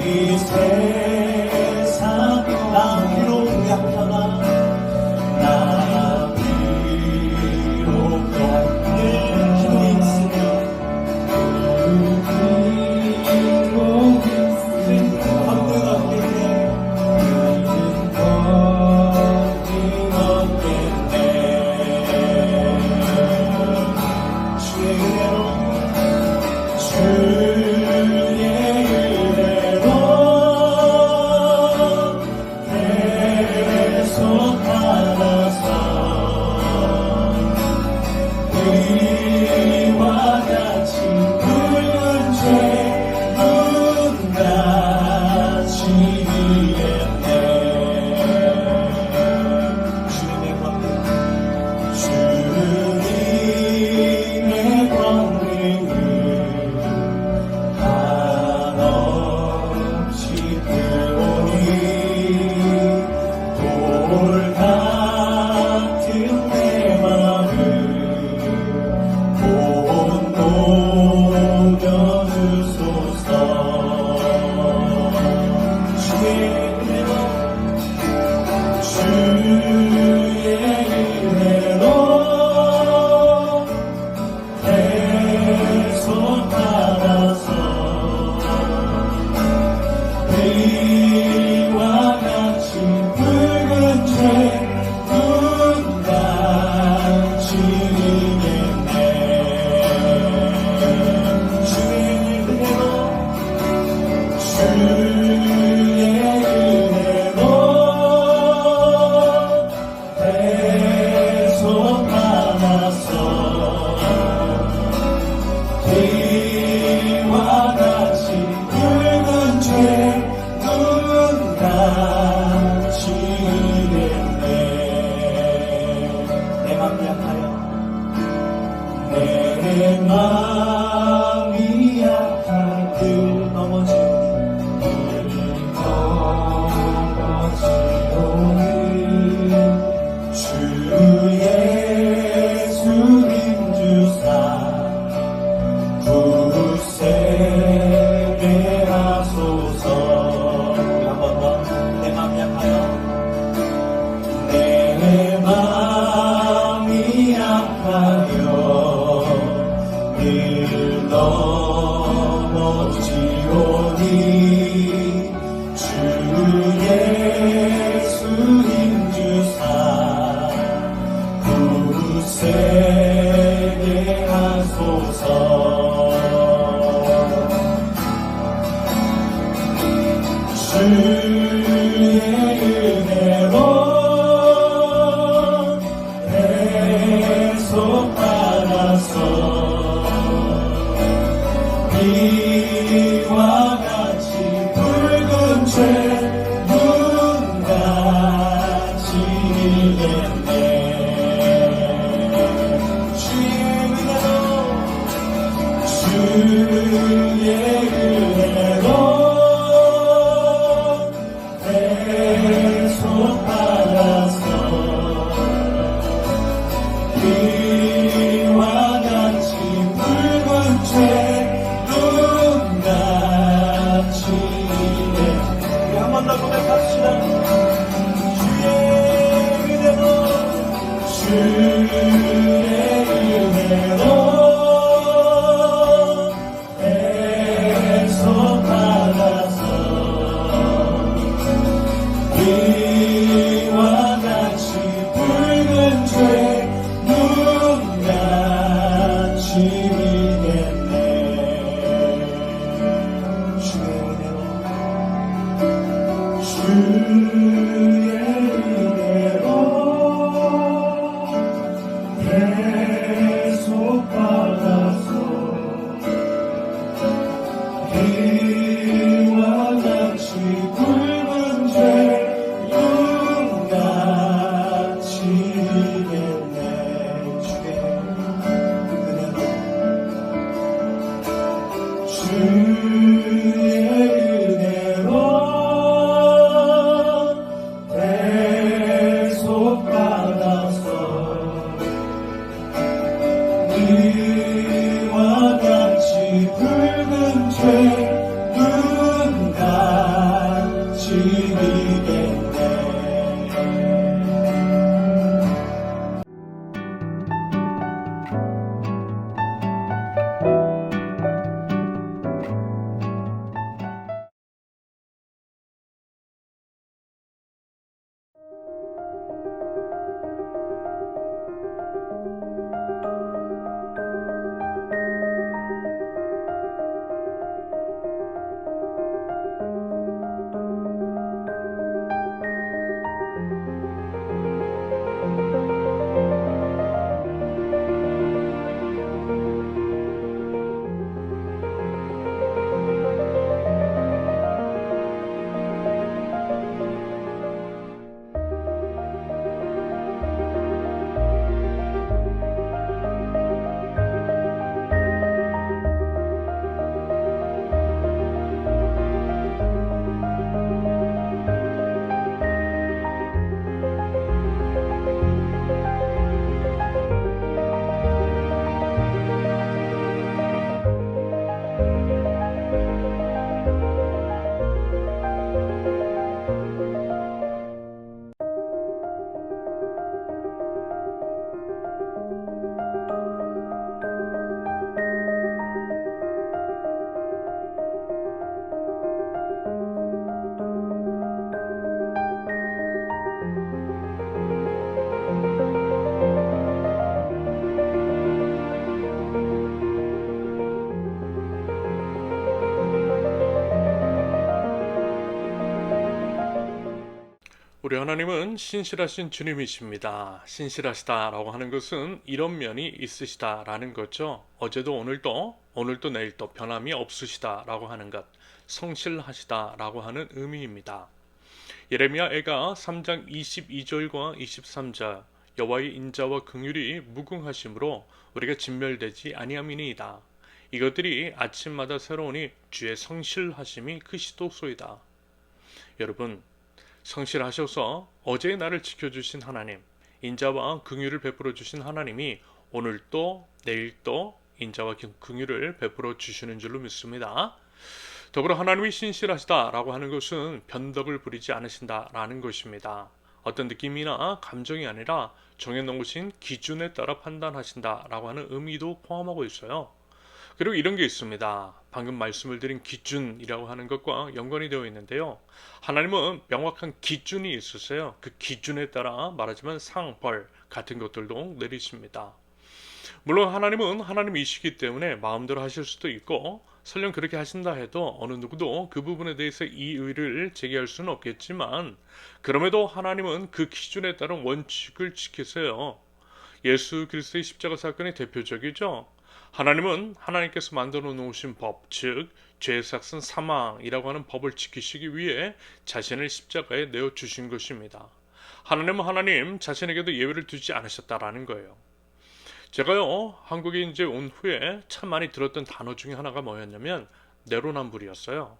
이 세상 나 비록 약하나 나 비록 약한 기도 있으며 내 마음이 약할 그 넘어지오니 주 예수님 주사 굳세게 하소서. 한 번 더 내 마음 약하여 내 마음이 약하여 늘 넘어지오니 주 예수님 주사 굳세게 하소서. 주의 은혜로 계속받아서 이와 같이 붉은 죄 눈 감치겠네. 주의 은혜로 계속받아서 이와 같이 붉은 죄 한 번 더 고백합시다. 주의 은혜로 계속받아서 이와 같이 붉은 죄 눈 감치겠네. 주의 은혜로 계속받아서 이와 같이 붉은 죄 눈 감치겠네. 주의 은혜로 계속받아서 우리 하나님은 신실하신 주님이십니다. 신실하시다라고 하는 것은 이런 면이 있으시다라는 거죠. 어제도 오늘도 내일도 변함이 없으시다라고 하는 것, 성실하시다라고 하는 의미입니다. 예레미야 애가 3장 22절과 23절 여호와의 인자와 긍휼이 무궁하심으로 우리가 진멸되지 아니함이니이다. 이것들이 아침마다 새로우니 주의 성실하심이 크시도소이다. 여러분, 성실하셔서 어제의 나를 지켜주신 하나님, 인자와 긍휼을 베풀어 주신 하나님이 오늘도 내일도 인자와 긍휼을 베풀어 주시는 줄로 믿습니다. 더불어 하나님이 신실하시다라고 하는 것은 변덕을 부리지 않으신다라는 것입니다. 어떤 느낌이나 감정이 아니라 정해놓으신 기준에 따라 판단하신다라고 하는 의미도 포함하고 있어요. 그리고 이런 게 있습니다. 방금 말씀을 드린 기준이라고 하는 것과 연관이 되어 있는데요. 하나님은 명확한 기준이 있으세요. 그 기준에 따라 말하자면 상, 벌 같은 것들도 내리십니다. 물론 하나님은 하나님이시기 때문에 마음대로 하실 수도 있고 설령 그렇게 하신다 해도 어느 누구도 그 부분에 대해서 이의를 제기할 수는 없겠지만 그럼에도 하나님은 그 기준에 따른 원칙을 지키세요. 예수 그리스도의 십자가 사건이 대표적이죠. 하나님은 하나님께서 만들어 놓으신 법, 즉 죄의 삭은 사망이라고 하는 법을 지키시기 위해 자신을 십자가에 내어 주신 것입니다. 하나님은 하나님 자신에게도 예외를 두지 않으셨다라는 거예요. 제가요 한국에 이제 온 후에 참 많이 들었던 단어 중에 하나가 뭐였냐면 내로남불이었어요.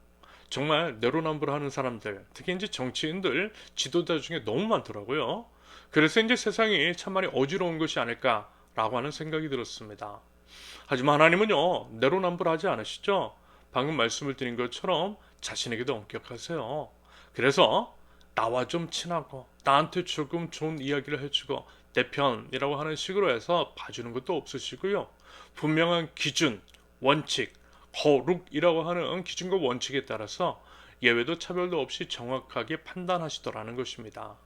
정말 내로남불하는 사람들, 특히 이제 정치인들, 지도자 중에 너무 많더라고요. 그래서 이제 세상이 참 많이 어지러운 것이 아닐까라고 하는 생각이 들었습니다. 하지만 하나님은요 내로남불하지 않으시죠. 방금 말씀을 드린 것처럼 자신에게도 엄격하세요. 그래서 나와 좀 친하고 나한테 조금 좋은 이야기를 해주고 내 편이라고 하는 식으로 해서 봐주는 것도 없으시고요. 분명한 기준, 원칙, 거룩이라고 하는 기준과 원칙에 따라서 예외도 차별도 없이 정확하게 판단하시더라는 것입니다.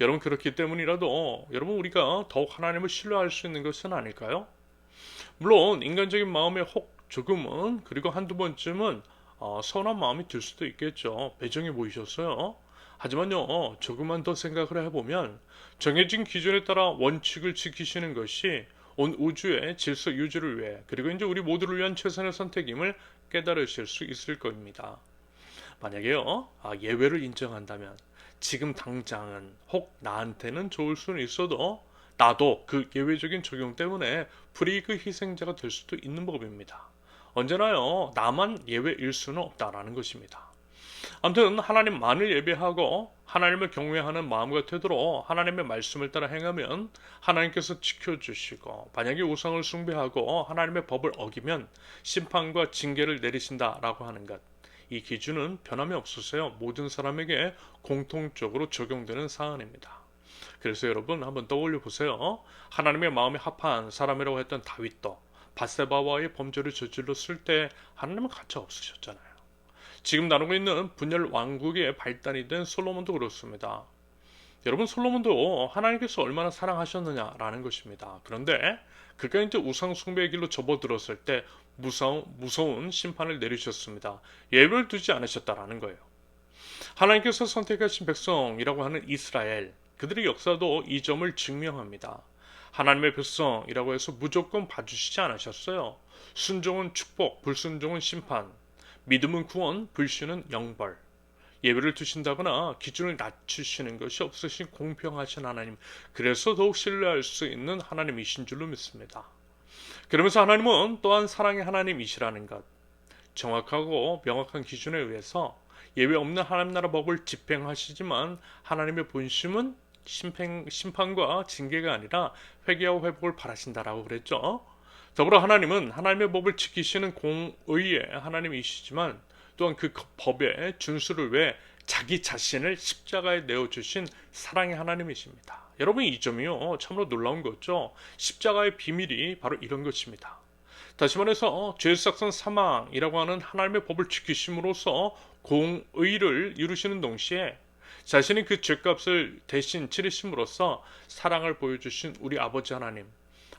여러분 그렇기 때문이라도 여러분 우리가 더욱 하나님을 신뢰할 수 있는 것은 아닐까요? 물론 인간적인 마음에 혹 조금은 그리고 한두 번쯤은 서운한 마음이 들 수도 있겠죠. 배정해 보이셨어요. 하지만요 조금만 더 생각을 해보면 정해진 기준에 따라 원칙을 지키시는 것이 온 우주의 질서 유지를 위해 그리고 이제 우리 모두를 위한 최선의 선택임을 깨달으실 수 있을 겁니다. 만약에요 예외를 인정한다면 지금 당장은 혹 나한테는 좋을 수는 있어도 나도 그 예외적인 적용 때문에 불이익의 희생자가 될 수도 있는 법입니다. 언제나요 나만 예외일 수는 없다라는 것입니다. 아무튼 하나님만을 예배하고 하나님을 경외하는 마음과 태도로 하나님의 말씀을 따라 행하면 하나님께서 지켜주시고 만약에 우상을 숭배하고 하나님의 법을 어기면 심판과 징계를 내리신다라고 하는 것, 이 기준은 변함이 없으세요. 모든 사람에게 공통적으로 적용되는 사안입니다. 그래서 여러분 한번 떠올려 보세요. 하나님의 마음에 합한 사람이라고 했던 다윗도 밧세바와의 범죄를 저질렀을 때 하나님은 가차 없으셨잖아요. 지금 나누고 있는 분열 왕국의 발단이 된 솔로몬도 그렇습니다. 여러분 솔로몬도 하나님께서 얼마나 사랑하셨느냐라는 것입니다. 그런데 그가 이제 우상 숭배의 길로 접어들었을 때 무서운 심판을 내리셨습니다. 예외를 두지 않으셨다라는 거예요. 하나님께서 선택하신 백성이라고 하는 이스라엘, 그들의 역사도 이 점을 증명합니다. 하나님의 백성이라고 해서 무조건 봐주시지 않으셨어요. 순종은 축복, 불순종은 심판, 믿음은 구원, 불신은 영벌. 예배를 두신다거나 기준을 낮추시는 것이 없으신 공평하신 하나님, 그래서 더욱 신뢰할 수 있는 하나님이신 줄로 믿습니다. 그러면서 하나님은 또한 사랑의 하나님이시라는 것, 정확하고 명확한 기준에 의해서 예외 없는 하나님 나라 법을 집행하시지만 하나님의 본심은 심판과 징계가 아니라 회개와 회복을 바라신다라고 그랬죠. 더불어 하나님은 하나님의 법을 지키시는 공의의 하나님이시지만 또한 그 법의 준수를 위해 자기 자신을 십자가에 내어주신 사랑의 하나님이십니다. 여러분 이 점이요 참으로 놀라운 거죠. 십자가의 비밀이 바로 이런 것입니다. 다시 말해서 죄의 삭은 사망이라고 하는 하나님의 법을 지키심으로써 공의를 이루시는 동시에 자신이 그 죄값을 대신 치르심으로써 사랑을 보여주신 우리 아버지 하나님,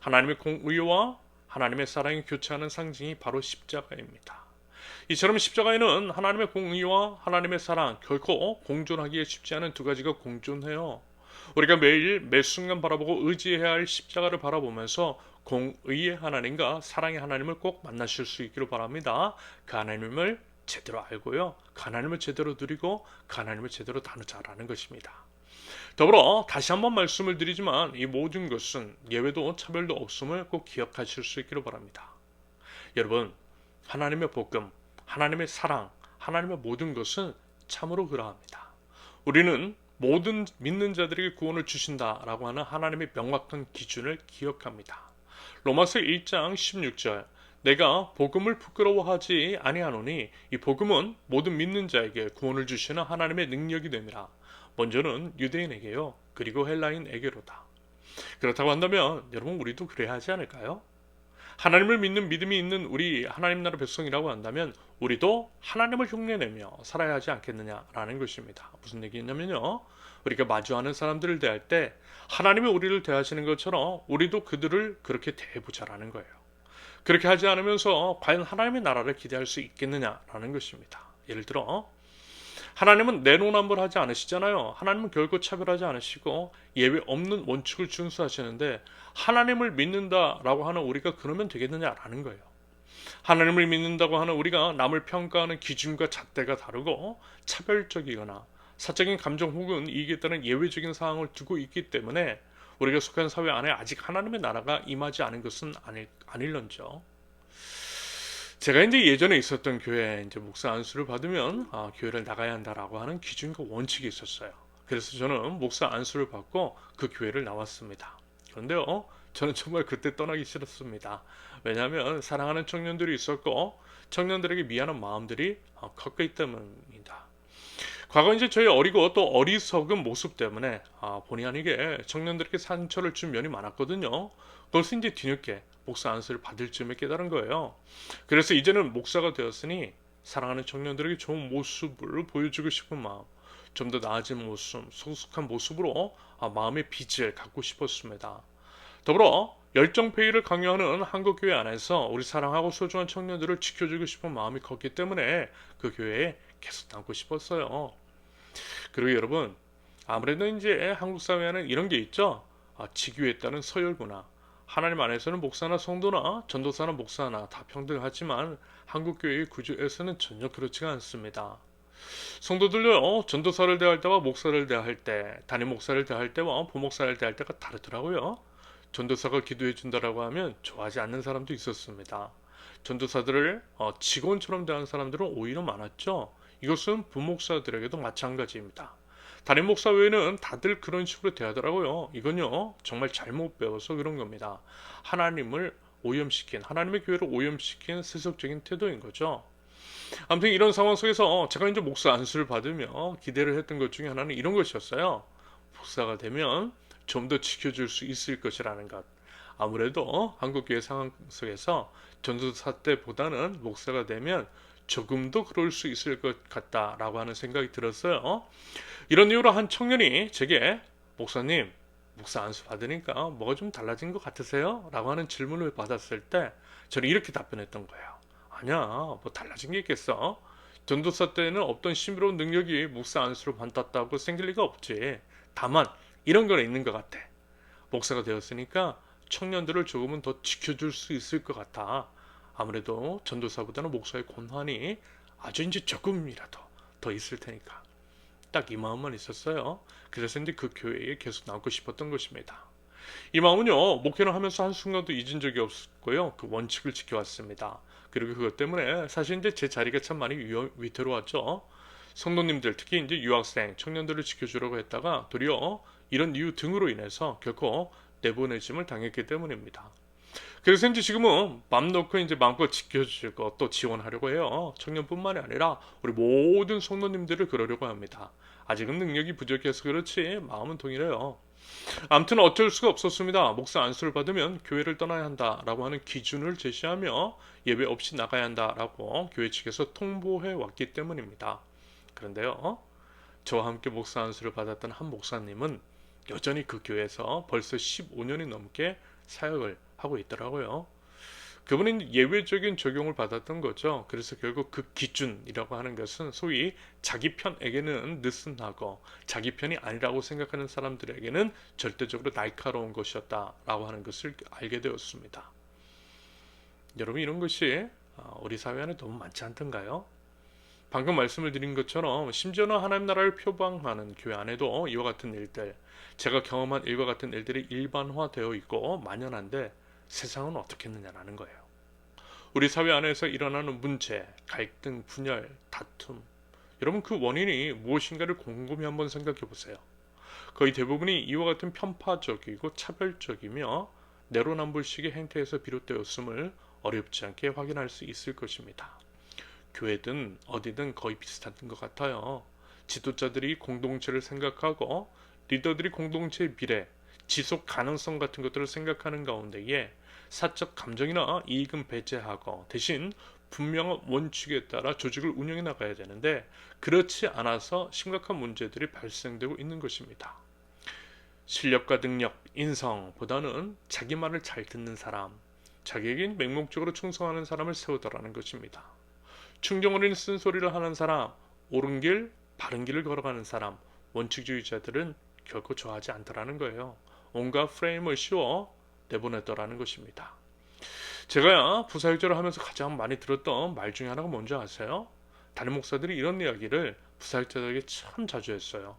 하나님의 공의와 하나님의 사랑이 교차하는 상징이 바로 십자가입니다. 이처럼 십자가에는 하나님의 공의와 하나님의 사랑 결코 공존하기에 쉽지 않은 두 가지가 공존해요. 우리가 매일 매 순간 바라보고 의지해야 할 십자가를 바라보면서 공의의 하나님과 사랑의 하나님을 꼭 만나실 수 있기를 바랍니다. 그 하나님을 제대로 알고요. 그 하나님을 제대로 누리고 그 하나님을 제대로 다루자라는 것입니다. 더불어 다시 한번 말씀을 드리지만 이 모든 것은 예외도 차별도 없음을 꼭 기억하실 수 있기를 바랍니다. 여러분, 하나님의 복음, 하나님의 사랑, 하나님의 모든 것은 참으로 그러합니다. 우리는 모든 믿는 자들에게 구원을 주신다라고 하는 하나님의 명확한 기준을 기억합니다. 로마서 1장 16절 내가 복음을 부끄러워하지 아니하노니 이 복음은 모든 믿는 자에게 구원을 주시는 하나님의 능력이 됨이라. 먼저는 유대인에게요. 그리고 헬라인에게로다. 그렇다고 한다면 여러분 우리도 그래야 하지 않을까요? 하나님을 믿는 믿음이 있는 우리 하나님 나라 백성이라고 한다면 우리도 하나님을 흉내내며 살아야 하지 않겠느냐라는 것입니다. 무슨 얘기냐면요. 우리가 마주하는 사람들을 대할 때 하나님이 우리를 대하시는 것처럼 우리도 그들을 그렇게 대해보자라는 거예요. 그렇게 하지 않으면서 과연 하나님의 나라를 기대할 수 있겠느냐라는 것입니다. 예를 들어 하나님은 내로남불하지 않으시잖아요. 하나님은 결코 차별하지 않으시고 예외 없는 원칙을 준수하시는데 하나님을 믿는다라고 하는 우리가 그러면 되겠느냐라는 거예요. 하나님을 믿는다고 하는 우리가 남을 평가하는 기준과 잣대가 다르고 차별적이거나 사적인 감정 혹은 이익에 따른 예외적인 상황을 두고 있기 때문에 우리가 속한 사회 안에 아직 하나님의 나라가 임하지 않은 것은 아닐런저. 제가 이제 예전에 있었던 교회에 이제 목사 안수를 받으면 교회를 나가야 한다라고 하는 기준과 원칙이 있었어요. 그래서 저는 목사 안수를 받고 그 교회를 나왔습니다. 그런데요, 저는 정말 그때 떠나기 싫었습니다. 왜냐하면 사랑하는 청년들이 있었고 청년들에게 미안한 마음들이 컸기 때문입니다. 과거 이제 저희 어리고 또 어리석은 모습 때문에 본의 아니게 청년들에게 상처를 준 면이 많았거든요. 그래서 이제 뒤늦게 목사 안수를 받을 쯤에 깨달은 거예요. 그래서 이제는 목사가 되었으니 사랑하는 청년들에게 좋은 모습을 보여주고 싶은 마음, 좀 더 나아진 모습, 성숙한 모습으로 마음의 빚을 갖고 싶었습니다. 더불어 열정페이를 강요하는 한국교회 안에서 우리 사랑하고 소중한 청년들을 지켜주고 싶은 마음이 컸기 때문에 그 교회에 계속 남고 싶었어요. 그리고 여러분, 아무래도 이제 한국 사회에는 이런 게 있죠. 직위에 따른 서열 문화. 하나님 안에서는 목사나 성도나 전도사나 목사나 다 평등하지만 한국 교회의 구조에서는 전혀 그렇지가 않습니다. 성도들요, 전도사를 대할 때와 목사를 대할 때, 담임 목사를 대할 때와 부목사를 대할 때가 다르더라고요. 전도사가 기도해 준다라고 하면 좋아하지 않는 사람도 있었습니다. 전도사들을 직원처럼 대하는 사람들은 오히려 많았죠. 이것은 부목사들에게도 마찬가지입니다. 담임 목사 외에는 다들 그런 식으로 대하더라고요. 이건요, 정말 잘못 배워서 그런 겁니다. 하나님을 오염시킨, 하나님의 교회를 오염시킨 세속적인 태도인 거죠. 아무튼 이런 상황 속에서 제가 이제 목사 안수를 받으며 기대를 했던 것 중에 하나는 이런 것이었어요. 목사가 되면 좀 더 지켜줄 수 있을 것이라는 것. 아무래도 한국교회 상황 속에서 전도사 때보다는 목사가 되면 조금 더 그럴 수 있을 것 같다라고 하는 생각이 들었어요. 이런 이유로 한 청년이 제게 목사님, 목사 안수 받으니까 뭐가 좀 달라진 것 같으세요? 라고 하는 질문을 받았을 때 저는 이렇게 답변했던 거예요. 아니야, 뭐 달라진 게 있겠어? 전도사 때는 없던 신비로운 능력이 목사 안수로 받았다고 생길 리가 없지. 다만 이런 건 있는 것 같아. 목사가 되었으니까 청년들을 조금은 더 지켜줄 수 있을 것 같아. 아무래도 전도사보다는 목사의 권한이 아주 이제 조금이라도 더 있을 테니까. 딱 이 마음만 있었어요. 그래서 이제 그 교회에 계속 남고 싶었던 것입니다. 이 마음은요, 목회를 하면서 한순간도 잊은 적이 없고요. 그 원칙을 지켜왔습니다. 그리고 그것 때문에 사실 이제 제 자리가 참 많이 위태로웠죠. 성도님들, 특히 이제 유학생, 청년들을 지켜주려고 했다가 도리어 이런 이유 등으로 인해서 결코 내보내짐을 당했기 때문입니다. 그래서 이제 지금은 맘 놓고 이제 마음껏 지켜주실 것 또 지원하려고 해요. 청년뿐만이 아니라 우리 모든 성도님들을 그러려고 합니다. 아직은 능력이 부족해서 그렇지 마음은 동일해요. 아무튼 어쩔 수가 없었습니다. 목사 안수를 받으면 교회를 떠나야 한다라고 하는 기준을 제시하며 예배 없이 나가야 한다라고 교회 측에서 통보해 왔기 때문입니다. 그런데요, 저와 함께 목사 안수를 받았던 한 목사님은 여전히 그 교회에서 벌써 15년이 넘게 사역을 하고 있더라고요. 그분은 예외적인 적용을 받았던 거죠. 그래서 결국 그 기준이라고 하는 것은 소위 자기 편에게는 느슨하고 자기 편이 아니라고 생각하는 사람들에게는 절대적으로 날카로운 것이었다라고 하는 것을 알게 되었습니다. 여러분, 이런 것이 우리 사회 안에 너무 많지 않던가요? 방금 말씀을 드린 것처럼 심지어는 하나님 나라를 표방하는 교회 안에도 이와 같은 일들, 제가 경험한 일과 같은 일들이 일반화되어 있고 만연한데 세상은 어떻게 했느냐라는 거예요. 우리 사회 안에서 일어나는 문제, 갈등, 분열, 다툼, 여러분 그 원인이 무엇인가를 곰곰이 한번 생각해 보세요. 거의 대부분이 이와 같은 편파적이고 차별적이며 내로남불식의 행태에서 비롯되었음을 어렵지 않게 확인할 수 있을 것입니다. 교회든 어디든 거의 비슷한 것 같아요. 지도자들이 공동체를 생각하고 리더들이 공동체의 미래, 지속 가능성 같은 것들을 생각하는 가운데에 사적 감정이나 이익은 배제하고 대신 분명한 원칙에 따라 조직을 운영해 나가야 되는데 그렇지 않아서 심각한 문제들이 발생되고 있는 것입니다. 실력과 능력, 인성보다는 자기 말을 잘 듣는 사람, 자기에게 맹목적으로 충성하는 사람을 세우더라는 것입니다. 충정 어린 쓴소리를 하는 사람, 옳은 길, 바른 길을 걸어가는 사람, 원칙주의자들은 결코 좋아하지 않더라는 거예요. 온갖 프레임을 씌워 내보냈더라는 것입니다. 제가 부사역자를 하면서 가장 많이 들었던 말 중에 하나가 뭔지 아세요? 담임 목사들이 이런 이야기를 부사역자들에게 참 자주 했어요.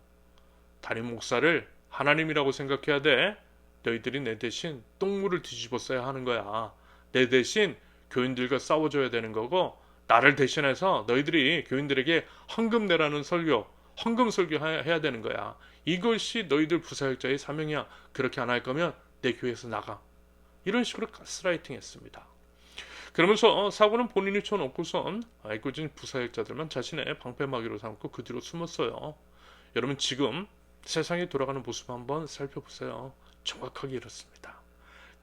담임 목사를 하나님이라고 생각해야 돼. 너희들이 내 대신 똥물을 뒤집어 써야 하는 거야. 내 대신 교인들과 싸워줘야 되는 거고 나를 대신해서 너희들이 교인들에게 헌금 내라는 설교, 헌금 설교해야 되는 거야. 이것이 너희들 부사역자의 사명이야. 그렇게 안 할 거면 내 교회에서 나가. 이런 식으로 가스라이팅 했습니다. 그러면서 사고는 본인이 쳐놓고선 애꿎은 부사역자들만 자신의 방패막이로 삼고 그 뒤로 숨었어요. 여러분 지금 세상이 돌아가는 모습 한번 살펴보세요. 정확하게 이렇습니다.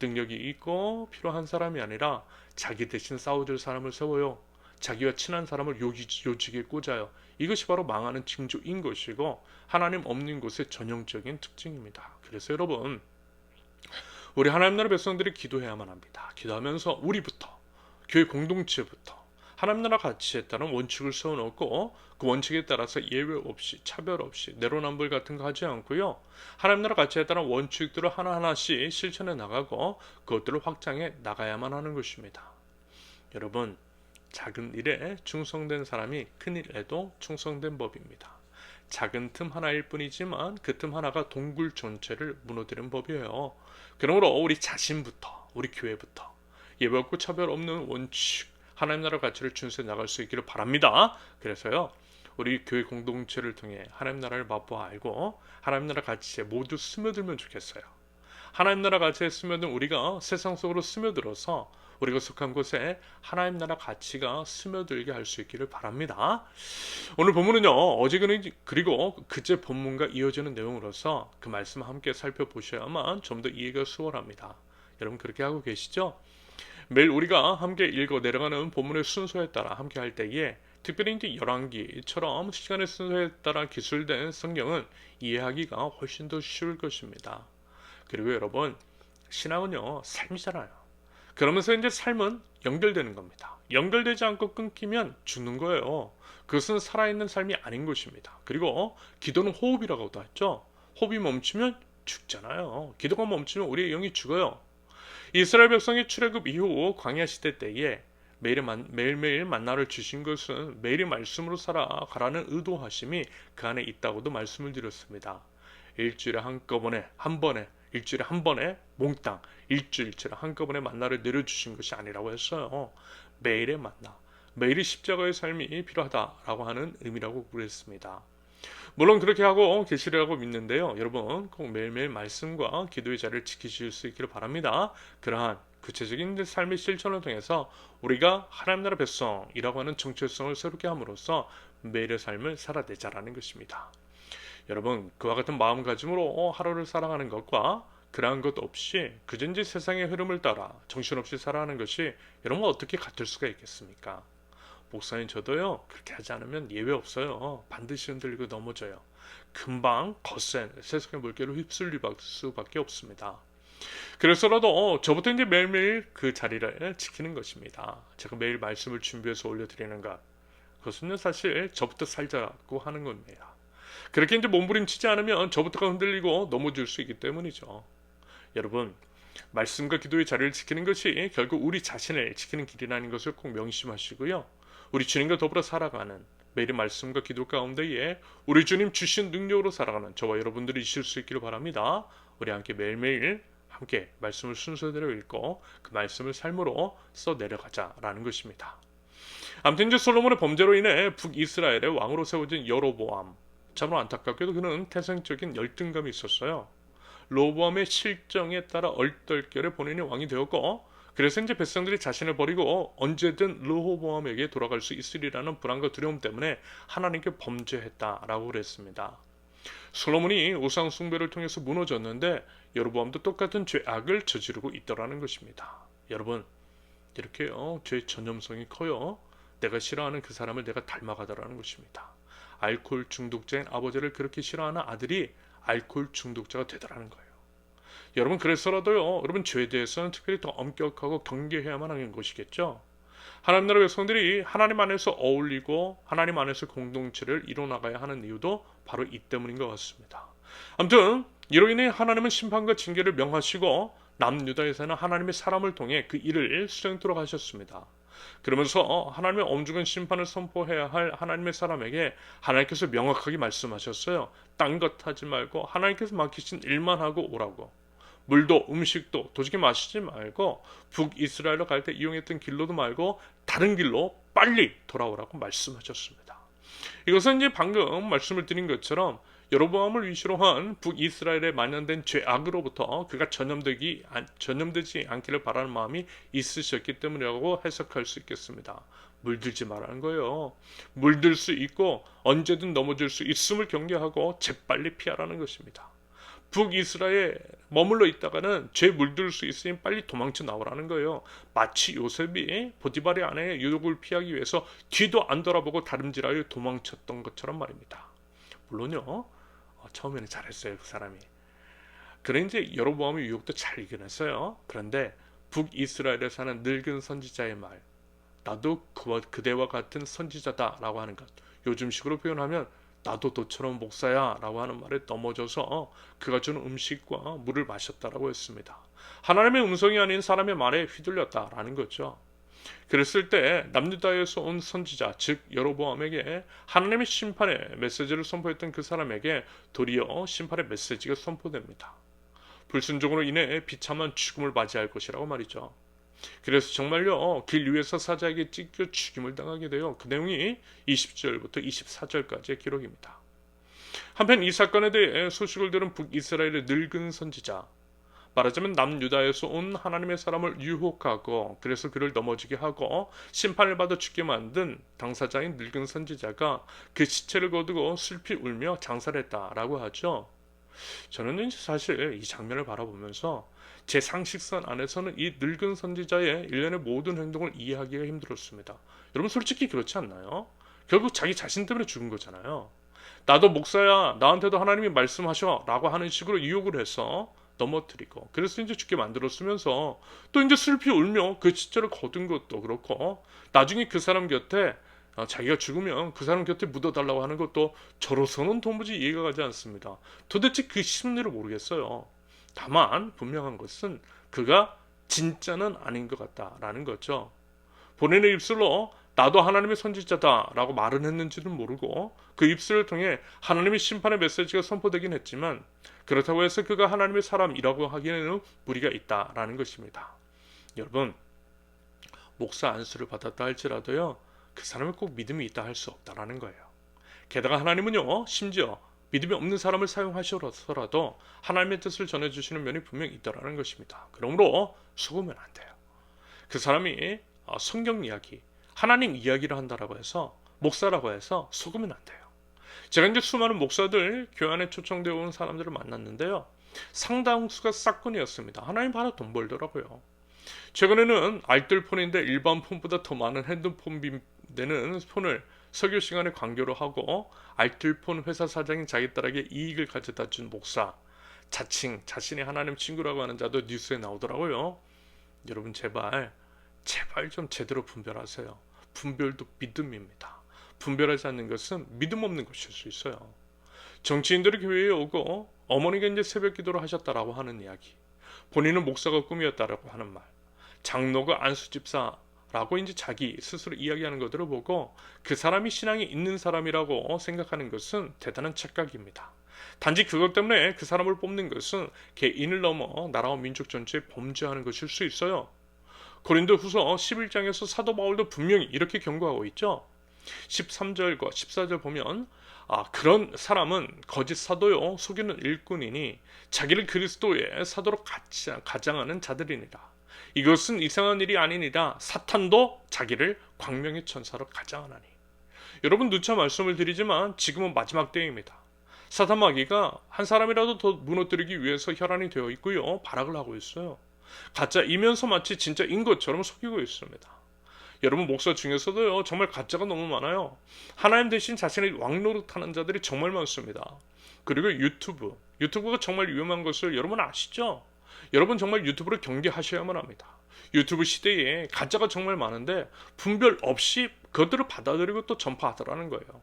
능력이 있고 필요한 사람이 아니라 자기 대신 싸워줄 사람을 세워요. 자기와 친한 사람을 요직에 꽂아요. 이것이 바로 망하는 징조인 것이고 하나님 없는 곳의 전형적인 특징입니다. 그래서 여러분 우리 하나님 나라 백성들이 기도해야만 합니다. 기도하면서 우리부터 교회 공동체부터 하나님 나라 가치에 따른 원칙을 세워놓고 그 원칙에 따라서 예외 없이 차별 없이 내로남불 같은 거 하지 않고요. 하나님 나라 가치에 따른 원칙들을 하나하나씩 실천해 나가고 그것들을 확장해 나가야만 하는 것입니다. 여러분 작은 일에 충성된 사람이 큰 일에도 충성된 법입니다. 작은 틈 하나일 뿐이지만 그 틈 하나가 동굴 전체를 무너뜨리는 법이에요. 그러므로 우리 자신부터 우리 교회부터 예외 없고 차별 없는 원칙 하나님 나라 가치를 준수해 나갈 수 있기를 바랍니다. 그래서요 우리 교회 공동체를 통해 하나님 나라를 맛보아 알고 하나님 나라 가치에 모두 스며들면 좋겠어요. 하나님 나라 가치에 스며든 우리가 세상 속으로 스며들어서 우리가 속한 곳에 하나님 나라 가치가 스며들게 할 수 있기를 바랍니다. 오늘 본문은요 어제 그리고 그제 본문과 이어지는 내용으로서 그 말씀 함께 살펴보셔야만 좀 더 이해가 수월합니다. 여러분 그렇게 하고 계시죠? 매일 우리가 함께 읽어 내려가는 본문의 순서에 따라 함께 할 때에 특별히 이제 열왕기처럼 시간의 순서에 따라 기술된 성경은 이해하기가 훨씬 더 쉬울 것입니다. 그리고 여러분 신앙은요 삶이잖아요. 그러면서 이제 삶은 연결되는 겁니다. 연결되지 않고 끊기면 죽는 거예요. 그것은 살아있는 삶이 아닌 것입니다. 그리고 기도는 호흡이라고도 했죠. 호흡이 멈추면 죽잖아요. 기도가 멈추면 우리의 영이 죽어요. 이스라엘 백성이 출애굽 이후 광야 시대 때에 매일매일 만나를 주신 것은 매일의 말씀으로 살아가라는 의도하심이 그 안에 있다고도 말씀을 드렸습니다. 일주일에 한꺼번에 일주일에 한 번에 몽땅 일주일치를 한꺼번에 만나를 내려주신 것이 아니라고 했어요. 매일의 만나, 매일이 십자가의 삶이 필요하다라고 하는 의미라고 그랬습니다. 물론 그렇게 하고 계시리라고 믿는데요. 여러분 꼭 매일매일 말씀과 기도의 자리를 지키실 수 있기를 바랍니다. 그러한 구체적인 삶의 실천을 통해서 우리가 하나님 나라 백성이라고 하는 정체성을 새롭게 함으로써 매일의 삶을 살아내자라는 것입니다. 여러분 그와 같은 마음가짐으로 하루를 살아가는 것과 그러한 것 없이 그전지 세상의 흐름을 따라 정신없이 살아가는 것이 여러분 어떻게 같을 수가 있겠습니까? 목사님 저도요 그렇게 하지 않으면 예외 없어요. 반드시 흔들리고 넘어져요. 금방 거센 세상의 물결로 휩쓸릴 수밖에 없습니다. 그래서라도 저부터 이제 매일매일 그 자리를 지키는 것입니다. 제가 매일 말씀을 준비해서 올려드리는 것. 그것은요, 사실 저부터 살자고 하는 겁니다. 그렇게 이제 몸부림치지 않으면 저부터가 흔들리고 넘어질 수 있기 때문이죠. 여러분, 말씀과 기도의 자리를 지키는 것이 결국 우리 자신을 지키는 길이라는 것을 꼭 명심하시고요. 우리 주님과 더불어 살아가는 매일의 말씀과 기도 가운데에 우리 주님 주신 능력으로 살아가는 저와 여러분들이 있을 수 있기를 바랍니다. 우리 함께 매일매일 함께 말씀을 순서대로 읽고 그 말씀을 삶으로 써내려가자라는 것입니다. 아무튼 이제 솔로몬의 범죄로 인해 북이스라엘의 왕으로 세워진 여로보암, 참으로 안타깝게도 그는 태생적인 열등감이 있었어요. 로보암의 실정에 따라 얼떨결에 본인이 왕이 되었고, 그래서 이제 백성들이 자신을 버리고 언제든 르호보암에게 돌아갈 수 있으리라는 불안과 두려움 때문에 하나님께 범죄했다라고 그랬습니다. 솔로몬이 우상 숭배를 통해서 무너졌는데 여로보암도 똑같은 죄악을 저지르고 있더라는 것입니다. 여러분, 이렇게요, 죄의 전염성이 커요. 내가 싫어하는 그 사람을 내가 닮아가더라는 것입니다. 알코올 중독자인 아버지를 그렇게 싫어하는 아들이 알코올 중독자가 되더라는 거예요. 여러분, 그래서라도요, 여러분 죄에 대해서는 특별히 더 엄격하고 경계해야만 하는 것이겠죠. 하나님 나라 백성들이 하나님 안에서 어울리고 하나님 안에서 공동체를 이뤄나가야 하는 이유도 바로 이 때문인 것 같습니다. 아무튼 이로 인해 하나님은 심판과 징계를 명하시고 남유다에서는 하나님의 사람을 통해 그 일을 수행토록 하셨습니다. 그러면서 하나님의 엄중한 심판을 선포해야 할 하나님의 사람에게 하나님께서 명확하게 말씀하셨어요. 딴 것 하지 말고 하나님께서 맡기신 일만 하고 오라고. 물도 음식도 도저히 마시지 말고 북이스라엘로 갈 때 이용했던 길로도 말고 다른 길로 빨리 돌아오라고 말씀하셨습니다. 이것은 이제 방금 말씀을 드린 것처럼 여로보암을 위시로 한 북이스라엘에 만연된 죄악으로부터 그가 전염되지 않기를 바라는 마음이 있으셨기 때문이라고 해석할 수 있겠습니다. 물들지 말라는 거예요. 물들 수 있고 언제든 넘어질 수 있음을 경계하고 재빨리 피하라는 것입니다. 북이스라엘에 머물러 있다가는 죄 물들 수 있으니 빨리 도망쳐 나오라는 거예요. 마치 요셉이 보디발의 아내의 유혹을 피하기 위해서 뒤도 안 돌아보고 다름질하여 도망쳤던 것처럼 말입니다. 물론요, 처음에는 잘했어요, 그 사람이. 그래 이제 여로보암의 유혹도 잘 이겨냈어요. 그런데 북이스라엘에 사는 늙은 선지자의 말, 나도 그대와 같은 선지자다라고 하는 것, 요즘식으로 표현하면 나도 너처럼 목사야 라고 하는 말에 넘어져서 그가 주는 음식과 물을 마셨다라고 했습니다. 하나님의 음성이 아닌 사람의 말에 휘둘렸다라는 거죠. 그랬을 때 남유다에서 온 선지자, 즉 여로보암에게 하나님의 심판의 메시지를 선포했던 그 사람에게 도리어 심판의 메시지가 선포됩니다. 불순종으로 인해 비참한 죽음을 맞이할 것이라고 말이죠. 그래서 정말요, 길 위에서 사자에게 찢겨 죽임을 당하게 돼요. 그 내용이 20절부터 24절까지의 기록입니다. 한편 이 사건에 대해 소식을 들은 북이스라엘의 늙은 선지자, 말하자면 남유다에서 온 하나님의 사람을 유혹하고 그래서 그를 넘어지게 하고 심판을 받아 죽게 만든 당사자인 늙은 선지자가 그 시체를 거두고 슬피 울며 장사를 했다라고 하죠. 저는 사실 이 장면을 바라보면서 제 상식선 안에서는 이 늙은 선지자의 일련의 모든 행동을 이해하기가 힘들었습니다. 여러분 솔직히 그렇지 않나요? 결국 자기 자신 때문에 죽은 거잖아요. 나도 목사야, 나한테도 하나님이 말씀하셔 라고 하는 식으로 유혹을 해서 넘어뜨리고 그래서 이제 죽게 만들었으면서 또 이제 슬피 울며 그 시체를 거둔 것도 그렇고 나중에 그 사람 곁에 자기가 죽으면 그 사람 곁에 묻어달라고 하는 것도 저로서는 도무지 이해가 가지 않습니다. 도대체 그 심리를 모르겠어요. 다만 분명한 것은 그가 진짜는 아닌 것 같다라는 거죠. 본인의 입술로 나도 하나님의 선지자다 라고 말은 했는지는 모르고 그 입술을 통해 하나님의 심판의 메시지가 선포되긴 했지만 그렇다고 해서 그가 하나님의 사람이라고 하기에는 무리가 있다라는 것입니다. 여러분, 목사 안수를 받았다 할지라도요, 그 사람은 꼭 믿음이 있다 할 수 없다라는 거예요. 게다가 하나님은요, 심지어 믿음이 없는 사람을 사용하셔서라도 하나님의 뜻을 전해주시는 면이 분명히 있다라는 것입니다. 그러므로 속으면 안 돼요. 그 사람이 성경 이야기, 하나님 이야기를 한다라고 해서 목사라고 해서 속으면 안 돼요. 제가 이제 수많은 목사들, 교회 안에 초청되어 온 사람들을 만났는데요. 상당수가 싹군이었습니다. 하나님 바로 돈 벌더라고요. 최근에는 알뜰폰인데 일반 폰보다 더 많은 핸드폰 되는 폰을 설교 시간에 강조를 하고 알뜰폰 회사 사장인 자기 딸에게 이익을 가져다 준 목사, 자칭 자신이 하나님 친구라고 하는 자도 뉴스에 나오더라고요. 여러분 제발 좀 제대로 분별하세요. 분별도 믿음입니다. 분별하지 않는 것은 믿음 없는 것일 수 있어요. 정치인들이 교회에 오고 어머니가 이제 새벽 기도를 하셨다라고 하는 이야기, 본인은 목사가 꿈이었다라고 하는 말, 장로가 안수집사라고 이제 자기 스스로 이야기하는 것들을 보고 그 사람이 신앙이 있는 사람이라고 생각하는 것은 대단한 착각입니다. 단지 그것 때문에 그 사람을 뽑는 것은 개인을 넘어 나라와 민족 전체에 범죄하는 것일 수 있어요. 고린도후서 11장에서 사도 바울도 분명히 이렇게 경고하고 있죠. 13절과 14절 보면 그런 사람은 거짓 사도요 속이는 일꾼이니 자기를 그리스도의 사도로 가장하는 자들이니라. 이것은 이상한 일이 아니니라. 사탄도 자기를 광명의 천사로 가장하나니. 여러분 누차 말씀을 드리지만 지금은 마지막 때입니다. 사탄 마귀가 한 사람이라도 더 무너뜨리기 위해서 혈안이 되어 있고요, 발악을 하고 있어요. 가짜이면서 마치 진짜인 것처럼 속이고 있습니다. 여러분 목사 중에서도요 정말 가짜가 너무 많아요. 하나님 대신 자신의 왕노릇하는 자들이 정말 많습니다. 그리고 유튜브가 정말 위험한 것을 여러분 아시죠? 여러분 정말 유튜브를 경계하셔야만 합니다. 유튜브 시대에 가짜가 정말 많은데 분별 없이 그것들을 받아들이고 또 전파하더라는 거예요.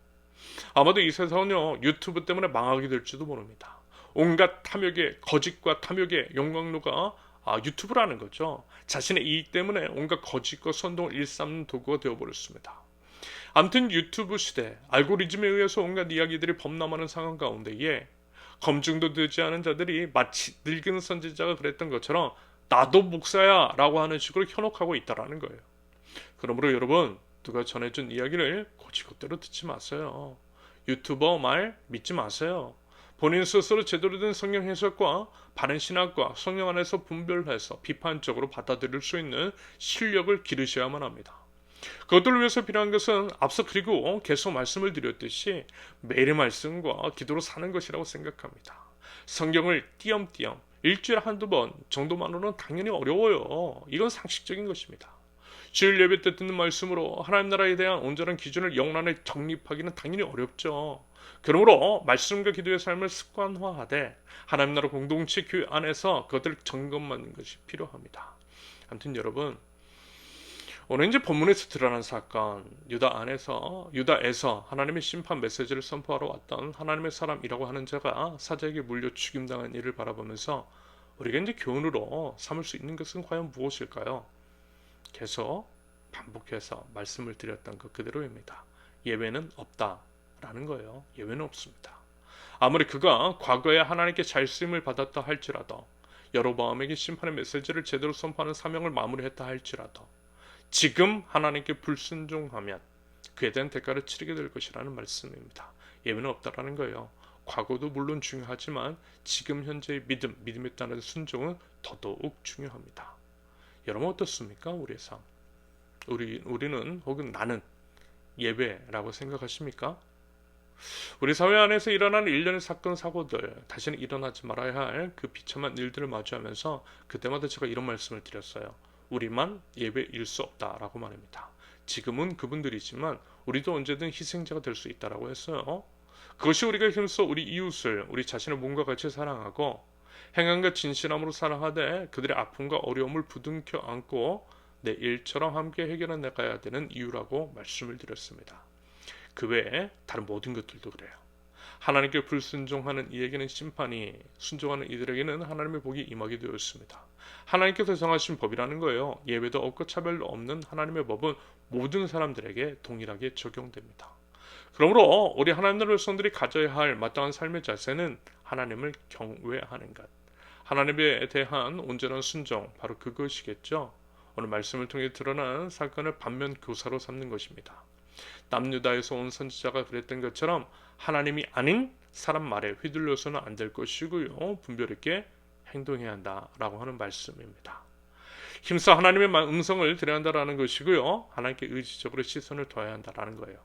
아마도 이 세상은요 유튜브 때문에 망하게 될지도 모릅니다. 온갖 탐욕의 거짓과 탐욕의 영광로가 유튜브라는 거죠. 자신의 이익 때문에 온갖 거짓과 선동을 일삼는 도구가 되어버렸습니다. 아무튼 유튜브 시대, 알고리즘에 의해서 온갖 이야기들이 범람하는 상황 가운데에 검증도 되지 않은 자들이 마치 늙은 선지자가 그랬던 것처럼 나도 목사야 라고 하는 식으로 현혹하고 있다는 거예요. 그러므로 여러분 누가 전해준 이야기를 곧이곧대로 듣지 마세요. 유튜버 말 믿지 마세요. 본인 스스로 제대로 된 성경 해석과 바른 신학과 성령 안에서 분별해서 비판적으로 받아들일 수 있는 실력을 기르셔야만 합니다. 그것들을 위해서 필요한 것은 앞서 그리고 계속 말씀을 드렸듯이 매일의 말씀과 기도로 사는 것이라고 생각합니다. 성경을 띄엄띄엄 일주일에 한두 번 정도만으로는 당연히 어려워요. 이건 상식적인 것입니다. 주일 예배 때 듣는 말씀으로 하나님 나라에 대한 온전한 기준을 영란에 정립하기는 당연히 어렵죠. 그러므로 말씀과 기도의 삶을 습관화하되 하나님 나라 공동체 교회 안에서 그것들을 점검하는 것이 필요합니다. 아무튼 여러분 오늘 이제 본문에서 드러난 사건, 유다에서 하나님의 심판 메시지를 선포하러 왔던 하나님의 사람이라고 하는 자가 사자에게 물려 죽임당한 일을 바라보면서 우리가 이제 교훈으로 삼을 수 있는 것은 과연 무엇일까요? 계속 반복해서 말씀을 드렸던 것 그대로입니다. 예외는 없다라는 거예요. 예외는 없습니다. 아무리 그가 과거에 하나님께 잘 쓰임을 받았다 할지라도 여로보암에게 심판의 메시지를 제대로 선포하는 사명을 마무리했다 할지라도 지금 하나님께 불순종하면 그에 대한 대가를 치르게 될 것이라는 말씀입니다. 예외는 없다라는 거예요. 과거도 물론 중요하지만 지금 현재의 믿음에 따른 순종은 더더욱 중요합니다. 여러분 어떻습니까? 우리의 삶. 우리는 혹은 나는 예배라고 생각하십니까? 우리 사회 안에서 일어나는 일련의 사건 사고들, 다시는 일어나지 말아야 할 그 비참한 일들을 마주하면서 그때마다 제가 이런 말씀을 드렸어요. 우리만 예배일 수 없다라고 말입니다. 지금은 그분들이지만 우리도 언제든 희생자가 될 수 있다라고 했어요. 그것이 우리가 힘써 우리 이웃을 우리 자신의 몸과 같이 사랑하고 행함과 진실함으로 사랑하되 그들의 아픔과 어려움을 부둥켜 안고 내 일처럼 함께 해결해 나가야 되는 이유라고 말씀을 드렸습니다. 그 외에 다른 모든 것들도 그래요. 하나님께 불순종하는 이에게는 심판이, 순종하는 이들에게는 하나님의 복이 임하게 되었습니다. 하나님께서 정하신 법이라는 거예요. 예외도 없고 차별도 없는 하나님의 법은 모든 사람들에게 동일하게 적용됩니다. 그러므로 우리 하나님 나라의 백성들이 가져야 할 마땅한 삶의 자세는 하나님을 경외하는 것, 하나님에 대한 온전한 순종, 바로 그것이겠죠. 오늘 말씀을 통해 드러난 사건을 반면 교사로 삼는 것입니다. 남유다에서 온 선지자가 그랬던 것처럼 하나님이 아닌 사람 말에 휘둘려서는 안 될 것이고요. 분별 있게 행동해야 한다라고 하는 말씀입니다. 힘써 하나님의 음성을 들어야 한다라는 것이고요. 하나님께 의지적으로 시선을 둬야 한다라는 거예요.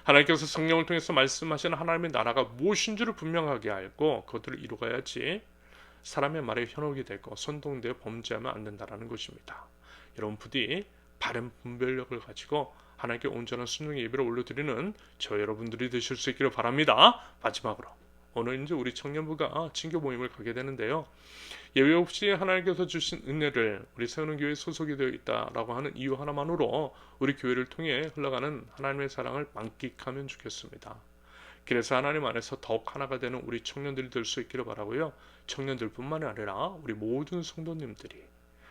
하나님께서 성령을 통해서 말씀하시는 하나님의 나라가 무엇인지를 분명하게 알고 그것들을 이루어야지 사람의 말에 현혹이 되고 선동되어 범죄하면 안 된다라는 것입니다. 여러분 부디 바른 분별력을 가지고 하나님께 온전한 순종의 예배를 올려드리는 저 여러분들이 되실 수 있기를 바랍니다. 마지막으로 오늘 이제 우리 청년부가 친교 모임을 가게 되는데요. 예외 없이 하나님께서 주신 은혜를 우리 세우는 교회에 소속이 되어 있다라고 하는 이유 하나만으로 우리 교회를 통해 흘러가는 하나님의 사랑을 만끽하면 좋겠습니다. 그래서 하나님 안에서 더욱 하나가 되는 우리 청년들이 될 수 있기를 바라고요. 청년들뿐만 아니라 우리 모든 성도님들이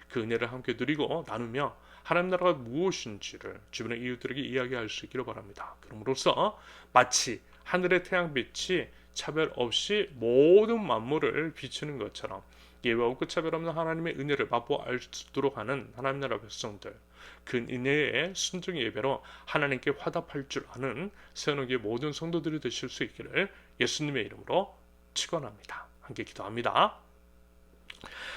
그 은혜를 함께 누리고 나누며 하나님 나라가 무엇인지를 주변의 이웃들에게 이야기할 수 있기를 바랍니다. 그럼으로써 마치 하늘의 태양빛이 차별 없이 모든 만물을 비추는 것처럼 예외 없고 차별 없는 하나님의 은혜를 맛보아 수 있도록 하는 하나님 나라 백성들, 그 은혜의 순종의 예배로 하나님께 화답할 줄 아는 세운교회 모든 성도들이 되실 수 있기를 예수님의 이름으로 축원합니다. 함께 기도합니다.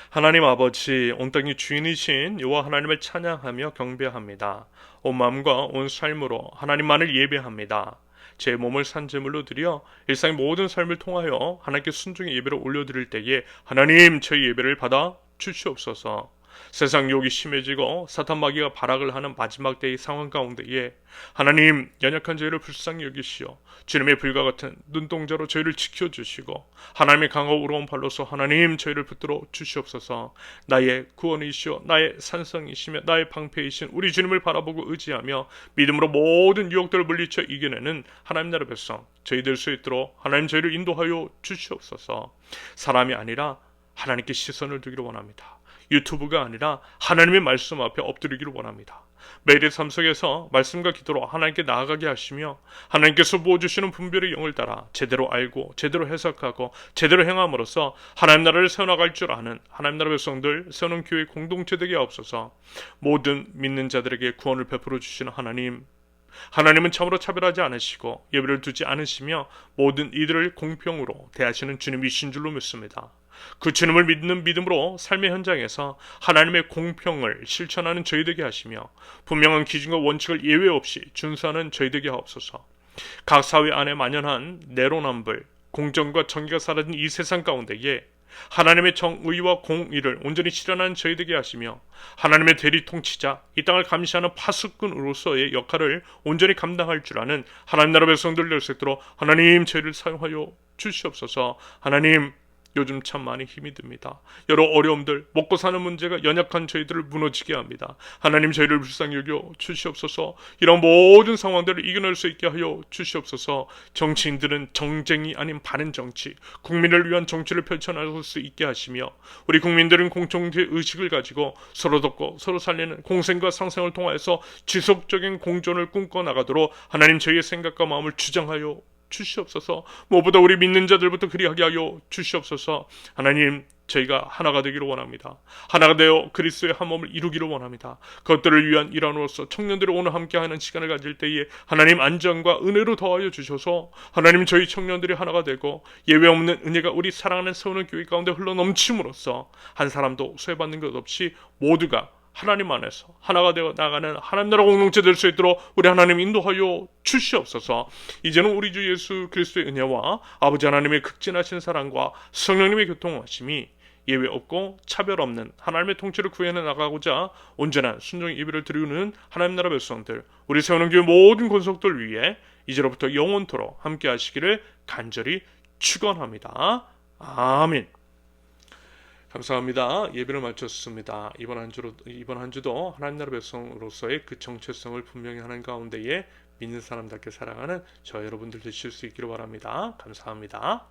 하나님 아버지, 온 땅의 주인이신 여호와 하나님을 찬양하며 경배합니다. 온 마음과 온 삶으로 하나님만을 예배합니다. 제 몸을 산제물로 드려 일상의 모든 삶을 통하여 하나님께 순종의 예배를 올려드릴 때에 하나님 저희 예배를 받아 주시옵소서. 세상 욕이 심해지고 사탄 마귀가 발악을 하는 마지막 때의 상황 가운데에 하나님 연약한 저희를 불쌍히 여기시어 주님의 불과 같은 눈동자로 저희를 지켜주시고 하나님의 강하고 의로운 발로서 하나님 저희를 붙들어 주시옵소서. 나의 구원이시여 나의 산성이시며 나의 방패이신 우리 주님을 바라보고 의지하며 믿음으로 모든 유혹들을 물리쳐 이겨내는 하나님 나라 백성 저희 될 수 있도록 하나님 저희를 인도하여 주시옵소서. 사람이 아니라 하나님께 시선을 두기를 원합니다. 유튜브가 아니라 하나님의 말씀 앞에 엎드리기를 원합니다. 매일의 삶 속에서 말씀과 기도로 하나님께 나아가게 하시며 하나님께서 부어주시는 분별의 영을 따라 제대로 알고 제대로 해석하고 제대로 행함으로써 하나님 나라를 세워나갈 줄 아는 하나님 나라 백성들 세우는 교회 공동체 되게 하옵소서. 모든 믿는 자들에게 구원을 베풀어 주시는 하나님은 참으로 차별하지 않으시고 예배를 두지 않으시며 모든 이들을 공평으로 대하시는 주님이신 줄로 믿습니다. 그 주님을 믿는 믿음으로 삶의 현장에서 하나님의 공평을 실천하는 저희 되게 하시며 분명한 기준과 원칙을 예외 없이 준수하는 저희 되게 하옵소서. 각 사회 안에 만연한 내로남불, 공정과 정의가 사라진 이 세상 가운데에 하나님의 정의와 공의를 온전히 실현하는 저희 되게 하시며 하나님의 대리 통치자, 이 땅을 감시하는 파수꾼으로서의 역할을 온전히 감당할 줄 아는 하나님 나라 백성들 될 수 있도록 하나님 저희를 사용하여 주시옵소서. 하나님 요즘 참 많이 힘이 듭니다. 여러 어려움들, 먹고 사는 문제가 연약한 저희들을 무너지게 합니다. 하나님 저희를 불쌍히 여겨 주시옵소서. 이런 모든 상황들을 이겨낼 수 있게 하여 주시옵소서. 정치인들은 정쟁이 아닌 바른 정치, 국민을 위한 정치를 펼쳐나갈 수 있게 하시며 우리 국민들은 공동체 의식을 가지고 서로 돕고 서로 살리는 공생과 상생을 통하여서 지속적인 공존을 꿈꿔나가도록 하나님 저희의 생각과 마음을 주장하여 주시옵소서. 무엇보다 우리 믿는 자들부터 그리하게 하여 주시옵소서. 하나님 저희가 하나가 되기를 원합니다. 하나가 되어 그리스도의 한 몸을 이루기를 원합니다. 그것들을 위한 일환으로서 청년들이 오늘 함께하는 시간을 가질 때에 하나님 안전과 은혜로 더하여 주셔서 하나님 저희 청년들이 하나가 되고 예외 없는 은혜가 우리 사랑하는 세우는 교회 가운데 흘러넘침으로써 한 사람도 소외받는 것 없이 모두가 하나님 안에서 하나가 되어 나가는 하나님 나라 공동체 될 수 있도록 우리 하나님 인도하여 주시옵소서. 이제는 우리 주 예수 그리스도의 은혜와 아버지 하나님의 극진하신 사랑과 성령님의 교통하심이 예외 없고 차별 없는 하나님의 통치를 구현해 나가고자 온전한 순종의 예배를 드리는 하나님 나라 백성들 우리 세우는 교회 모든 권속들 위해 이제로부터 영원토록 함께 하시기를 간절히 축원합니다. 아멘. 감사합니다. 예배를 마쳤습니다. 이번 한 주도 하나님 나라 백성으로서의 그 정체성을 분명히 하는 가운데에 믿는 사람답게 살아가는 저 여러분들 되실 수 있기를 바랍니다. 감사합니다.